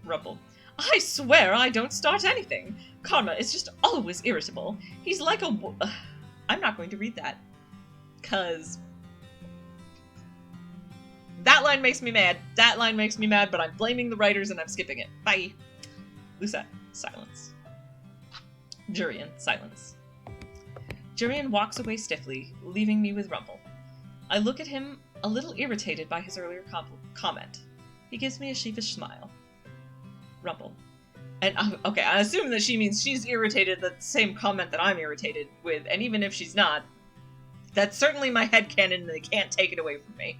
Rumpel. I swear I don't start anything. Karma is just always irritable. He's like a... I'm not going to read that. 'Cause... that line makes me mad. That line makes me mad, but I'm blaming the writers and I'm skipping it. Bye. Lucette. Silence. Jurian. Silence. Jurian walks away stiffly, leaving me with Rumpel. I look at him, a little irritated by his earlier comment. He gives me a sheepish smile. Rumpel. And, okay, I assume that she means she's irritated at the same comment that I'm irritated with, and even if she's not, that's certainly my headcanon and they can't take it away from me.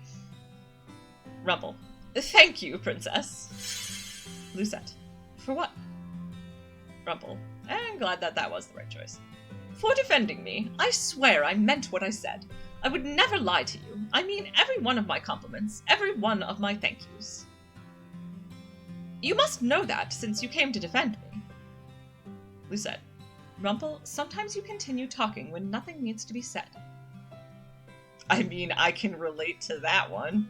Rumpel. Thank you, Princess. Lucette. For what? Rumpel. I'm glad that was the right choice. For defending me. I swear I meant what I said. I would never lie to you. I mean every one of my compliments, every one of my thank yous. You must know that, since you came to defend me. Lucette. Rumpel, sometimes you continue talking when nothing needs to be said. I mean, I can relate to that one,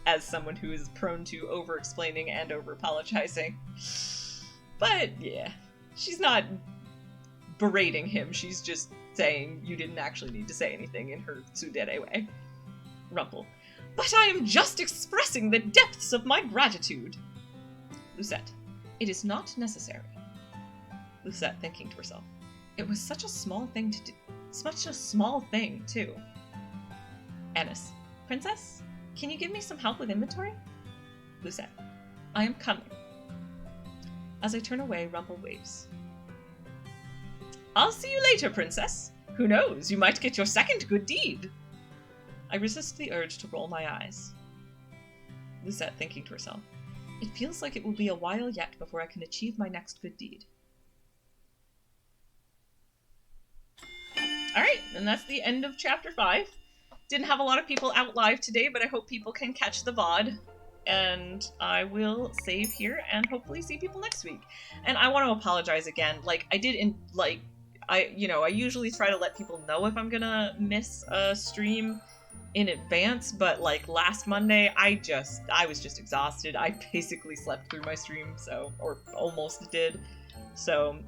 as someone who is prone to over-explaining and over-apologizing. But, yeah, she's not berating him, she's just saying you didn't actually need to say anything in her tsundere way. Rumpel. But I am just expressing the depths of my gratitude. Lucette. It is not necessary. Lucette, thinking to herself. It was such a small thing to do. Such a small thing, too. Annis. Princess, can you give me some help with inventory? Lucette. I am coming. As I turn away, Rumpel waves. I'll see you later, Princess. Who knows, you might get your second good deed. I resist the urge to roll my eyes. Lucette, thinking to herself. It feels like it will be a while yet before I can achieve my next good deed. Alright, and that's the end of Chapter 5. Didn't have a lot of people out live today, but I hope people can catch the VOD. And I will save here and hopefully see people next week. And I want to apologize again. I usually try to let people know if I'm gonna miss a stream in advance, but like last Monday, I was just exhausted. I basically slept through my stream, or almost did. So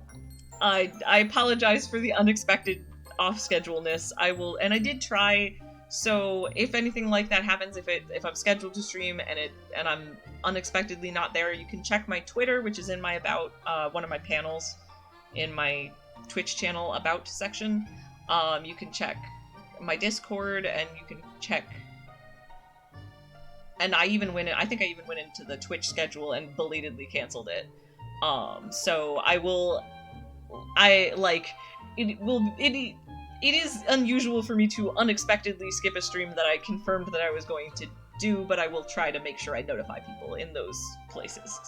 I apologize for the unexpected off-scheduleness. I did try. So if anything like that happens, if I'm scheduled to stream and I'm unexpectedly not there, you can check my Twitter, which is in my about one of my panels in my Twitch channel about section. You can check my Discord, and you can check. And I think I even went into the Twitch schedule and belatedly canceled it. So it is unusual for me to unexpectedly skip a stream that I confirmed that I was going to do, but I will try to make sure I notify people in those places,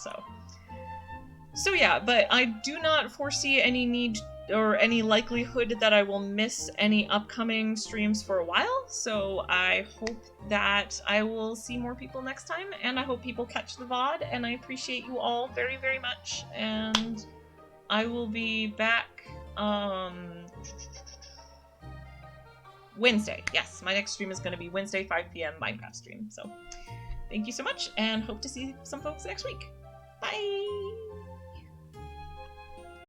So yeah, but I do not foresee any need or any likelihood that I will miss any upcoming streams for a while, so I hope that I will see more people next time, and I hope people catch the VOD, and I appreciate you all very, very much, and I will be back, Wednesday. Yes, my next stream is going to be Wednesday, 5 p.m. Minecraft stream, so thank you so much, and hope to see some folks next week.